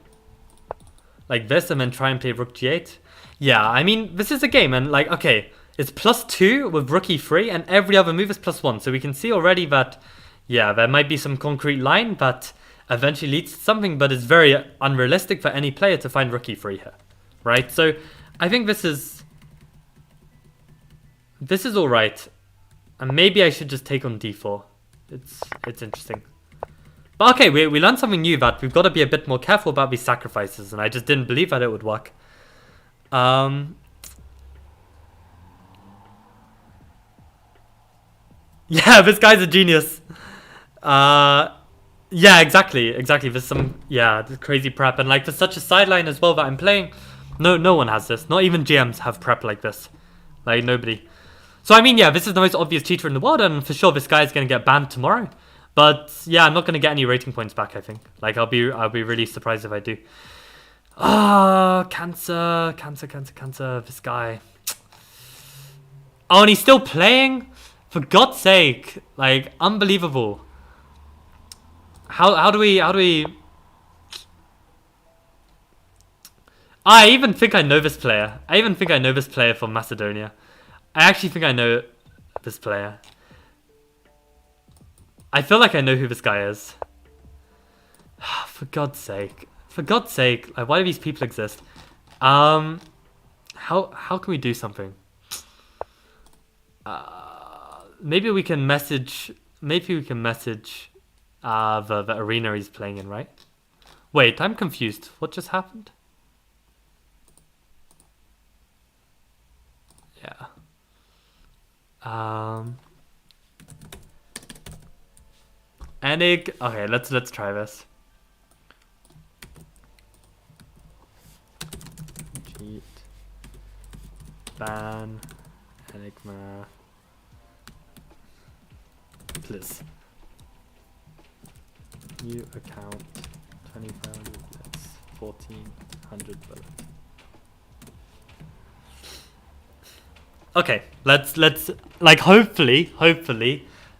Like this, and then try and play rook g8. Yeah, I mean, this is a game, and, like, okay, it's +2 with rook e3, and every other move is +1. So we can see already that, yeah, there might be some concrete line that eventually leads to something, but it's very unrealistic for any player to find rook e3 here, right? So I think this is all right, and maybe I should just take on d4. It's interesting. But okay, we learned something new, that we've got to be a bit more careful about these sacrifices, and I just didn't believe that it would work. Yeah, this guy's a genius. Yeah, exactly. There's some, yeah, the crazy prep, and like for such a sideline as well that I'm playing, no one has this. Not even GMs have prep like this. Like nobody. So I mean, yeah, this is the most obvious cheater in the world, and for sure this guy is gonna get banned tomorrow. But yeah, I'm not gonna get any rating points back. I think. Like I'll be really surprised if I do. Ah, cancer. This guy. Oh, and he's still playing. For God's sake, like unbelievable. How do we? I even think I know this player. From Macedonia. I actually think I know this player. I feel like I know who this guy is. For God's sake. Like, why do these people exist? How can we do something? Maybe we can message. The arena he's playing in, right? Wait, I'm confused. What just happened? Yeah. Enig. Okay, let's try this. Cheat. Ban. Enigma. Please. New account. 2500 bullets. 1400 bullets. Okay, let's like hopefully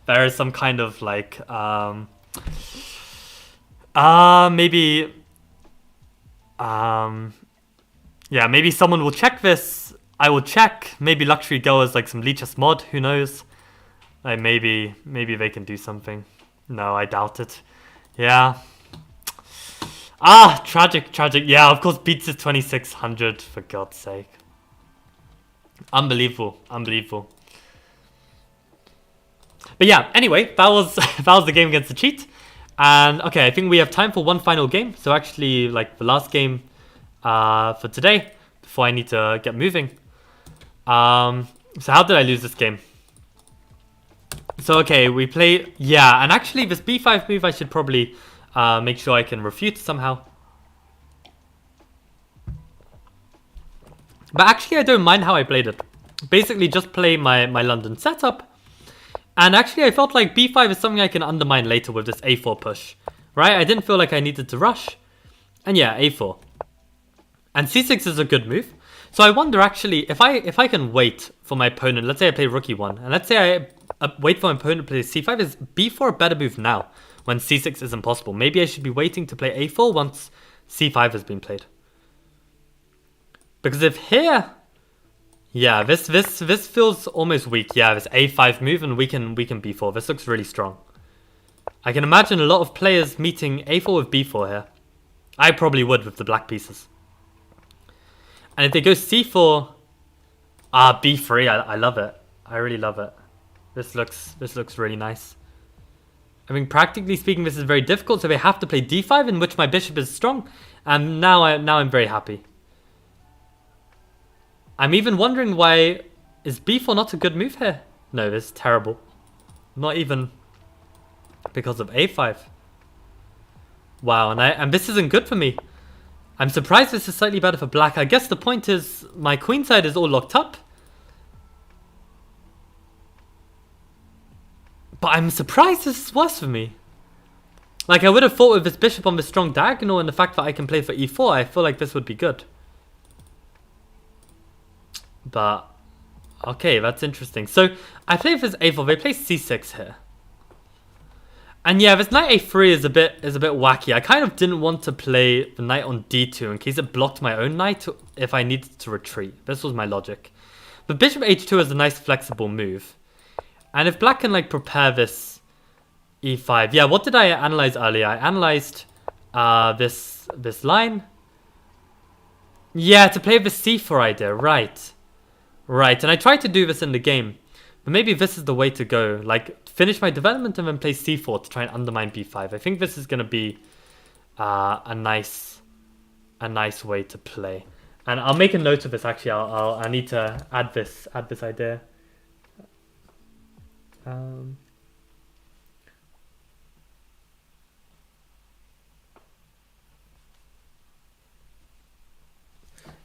there is some kind of like maybe yeah, maybe someone will check this. I will check. Maybe Luxury Girl is like some Leechus mod, who knows? Like maybe they can do something. No, I doubt it. Yeah. Tragic. Yeah, of course Beats is 2600, for God's sake. Unbelievable. But yeah, anyway, that was the game against the cheat. And okay, I think we have time for one final game. So actually, like the last game for today, before I need to get moving. So how did I lose this game? So okay, we play, yeah, and actually this b5 move I should probably make sure I can refute somehow. But actually I don't mind how I played it. Basically just play my London setup. And actually I felt like b5 is something I can undermine later with this a4 push. Right? I didn't feel like I needed to rush. And yeah, a4. And c6 is a good move. So I wonder actually, if I can wait for my opponent, let's say I play rook e1, and let's say I wait for my opponent to play c5, is b4 a better move now, when c6 is impossible? Maybe I should be waiting to play a4 once c5 has been played. Because if here, yeah, this feels almost weak. Yeah, this a5 move, and we can b4. This looks really strong. I can imagine a lot of players meeting a4 with b4 here. I probably would with the black pieces. And if they go c4, b3, I love it. I really love it. This looks really nice. I mean, practically speaking, this is very difficult, so they have to play d5, in which my bishop is strong, and now I'm very happy. I'm even wondering why is b4 not a good move here? No, this is terrible. Not even because of a5. Wow, and this isn't good for me. I'm surprised this is slightly better for black. I guess the point is my queenside is all locked up. But I'm surprised this is worse for me. Like, I would have thought with this bishop on this strong diagonal and the fact that I can play for e4, I feel like this would be good. But, okay, that's interesting. So, I play with this a4. They play c6 here. And yeah, this knight a3 is a bit wacky. I kind of didn't want to play the knight on d2 in case it blocked my own knight if I needed to retreat. This was my logic. But bishop h2 is a nice flexible move. And if black can like prepare this e5. Yeah, what did I analyze earlier? I analyzed this line. Yeah, to play the c4 idea. Right. And I tried to do this in the game. But maybe this is the way to go. Like, finish my development and then play c4 to try and undermine b5. I think this is going to be a nice way to play. And I'll make a note of this, actually. I need to add this idea.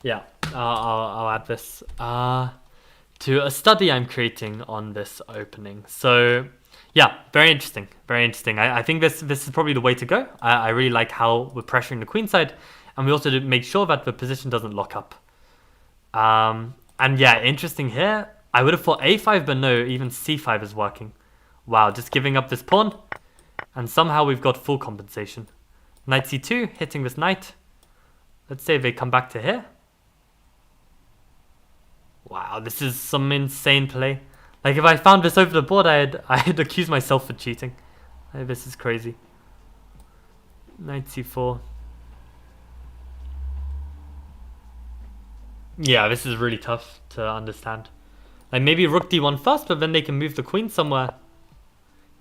Yeah, I'll add this to a study I'm creating on this opening. So yeah, very interesting, very interesting. I think this is probably the way to go. I really like how we're pressuring the queen side, and we also do make sure that the position doesn't lock up. And yeah, interesting here. I would have thought a5, but no, even c5 is working. Wow, just giving up this pawn, and somehow we've got full compensation. Knight c2, hitting this knight. Let's say they come back to here. Wow, this is some insane play. Like, if I found this over the board, I'd accuse myself for cheating. This is crazy. Knight c4. Yeah, this is really tough to understand. Like, maybe rook d1 first, but then they can move the queen somewhere.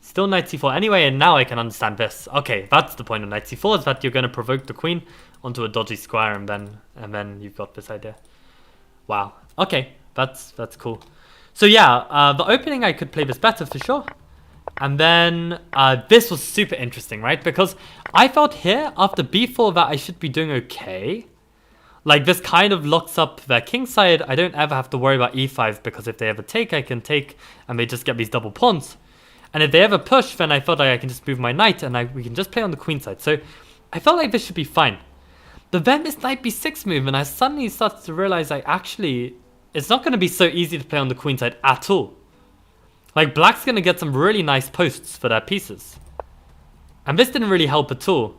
Still knight c4 anyway, and now I can understand this. Okay, that's the point of knight c4, is that you're going to provoke the queen onto a dodgy square, and then you've got this idea. Wow. Okay, that's cool. So yeah, the opening I could play this better for sure. And then this was super interesting, right? Because I felt here after b4 that I should be doing okay. Like, this kind of locks up their king side. I don't ever have to worry about e5, because if they ever take, I can take, and they just get these double pawns. And if they ever push, then I felt like I can just move my knight, and we can just play on the queen side. So I felt like this should be fine. But then this knight b6 move, and I suddenly started to realize it's not going to be so easy to play on the queen side at all. Like, black's going to get some really nice posts for their pieces. And this didn't really help at all.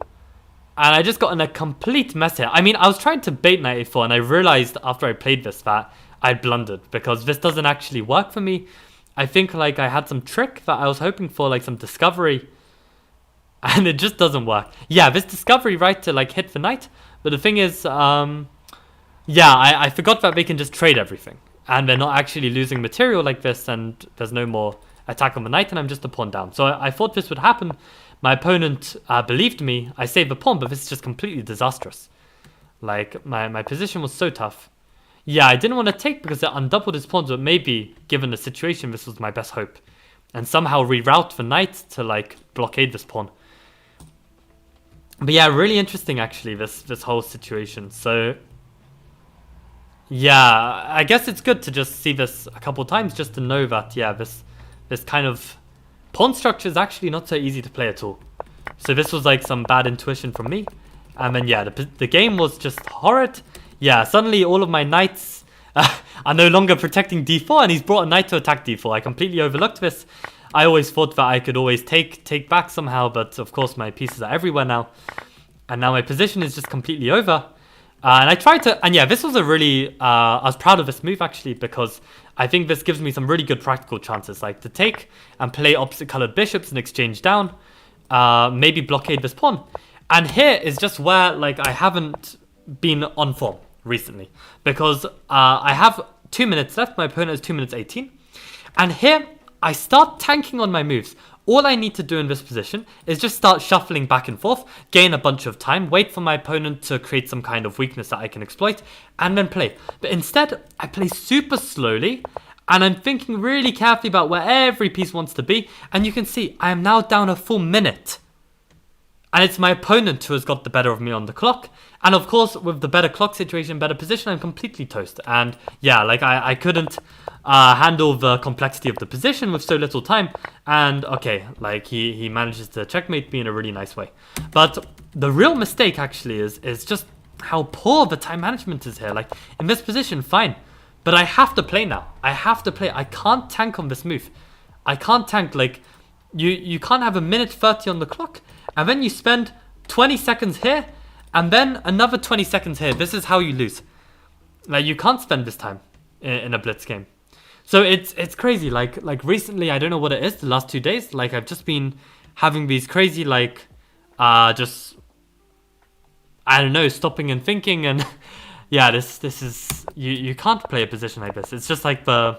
And I just got in a complete mess here. I mean, I was trying to bait knight a4, and I realized after I played this that I'd blundered, because this doesn't actually work for me. I think, like, I had some trick that I was hoping for, like some discovery, and it just doesn't work. Yeah, this discovery, right, to like hit the knight. But the thing is, yeah, I forgot that they can just trade everything, and they're not actually losing material like this, and there's no more attack on the knight, and I'm just a pawn down. So I thought this would happen. My opponent believed me. I saved the pawn, but this is just completely disastrous. Like, my position was so tough. Yeah, I didn't want to take because it undoubled his pawns, but maybe, given the situation, this was my best hope. And somehow reroute the knight to, like, blockade this pawn. But yeah, really interesting, actually, this whole situation. So yeah, I guess it's good to just see this a couple times, just to know that, yeah, this kind of pawn structure is actually not so easy to play at all. So this was like some bad intuition from me. And then yeah, the game was just horrid. Yeah, suddenly all of my knights are no longer protecting d4, and he's brought a knight to attack d4. I completely overlooked this. I always thought that I could always take back somehow, but of course my pieces are everywhere now. And now my position is just completely over. And I tried to, and yeah, this was a really, I was proud of this move actually, because I think this gives me some really good practical chances, like to take and play opposite colored bishops and exchange down, maybe blockade this pawn. And here is just where, like, I haven't been on form recently, because I have 2 minutes left, my opponent has 2 minutes 18, and here I start tanking on my moves. All I need to do in this position is just start shuffling back and forth, gain a bunch of time, wait for my opponent to create some kind of weakness that I can exploit, and then play. But instead, I play super slowly, and I'm thinking really carefully about where every piece wants to be, and you can see I am now down a full minute. And it's my opponent who has got the better of me on the clock. And of course, with the better clock situation, better position, I'm completely toast. And yeah, like I couldn't handle the complexity of the position with so little time. And okay, like he manages to checkmate me in a really nice way. But the real mistake actually is just how poor the time management is here. Like, in this position, fine. But I have to play now. I have to play. I can't tank on this move. I can't tank. Like, you can't have a minute 30 on the clock, and then you spend 20 seconds here, and then another 20 seconds here. This is how you lose. Like, you can't spend this time in a blitz game. So it's crazy. Like recently, I don't know what it is, the last 2 days, like I've just been having these crazy, like, just, I don't know, stopping and thinking, and yeah, this is, you can't play a position like this. It's just like the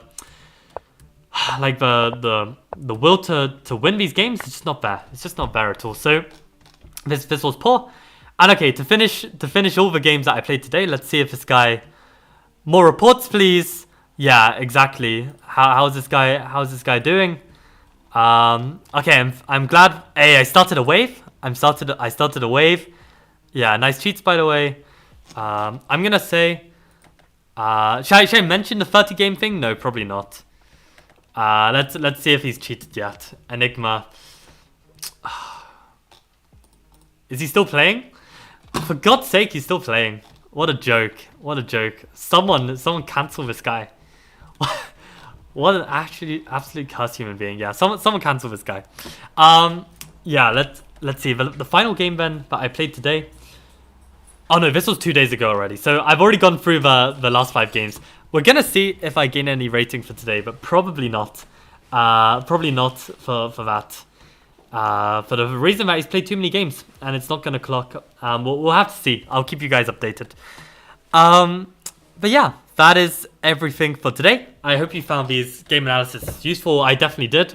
will to win these games. It's just not there. It's just not there at all. So this was poor. And okay, to finish all the games that I played today, let's see if this guy, more reports please. Yeah, exactly. How's this guy doing? Okay, I'm glad. Hey, I started a wave. I started a wave. Yeah, nice cheats by the way. I'm gonna say Should I mention the 30 game thing? No, probably not. Let's see if he's cheated yet. Enigma. Is he still playing? For God's sake, he's still playing. What a joke. What a joke. Someone cancel this guy. What an absolute cuss human being. Yeah, someone cancel this guy. Yeah, let's see. The final game then that I played today. Oh no, this was 2 days ago already. So I've already gone through the last 5 games. We're gonna see if I gain any rating for today, but probably not. Probably not for that. For the reason that he's played too many games and it's not gonna clock. We'll have to see. I'll keep you guys updated. But yeah, that is everything for today. I hope you found these game analysis useful. I definitely did.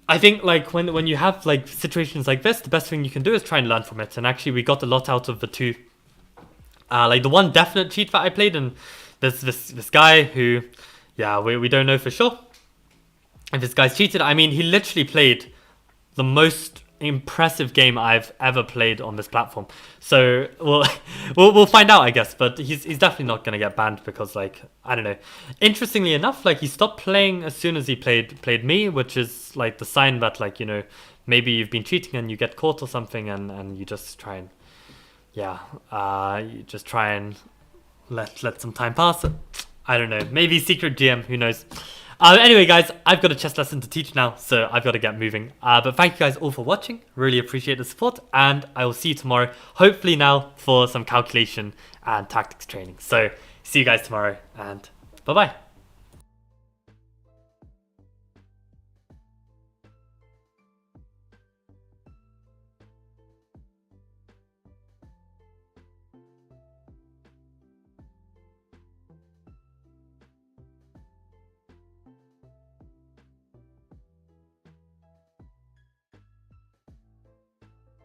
I think like when you have like situations like this, the best thing you can do is try and learn from it. And actually, we got a lot out of the 2. Like the one definite cheat that I played, and there's this guy who, yeah, we don't know for sure if this guy's cheated. I mean, he literally played the most impressive game I've ever played on this platform. So we'll find out, I guess. But he's definitely not gonna get banned because, like, I don't know. Interestingly enough, like, he stopped playing as soon as he played me, which is like the sign that, like, you know, maybe you've been cheating and you get caught or something, and you just try and, yeah, you just try and let some time pass. I don't know. Maybe secret GM. Who knows? Anyway, guys, I've got a chess lesson to teach now, so I've got to get moving. But thank you guys all for watching. Really appreciate the support, and I will see you tomorrow, hopefully now for some calculation and tactics training. So see you guys tomorrow, and bye-bye.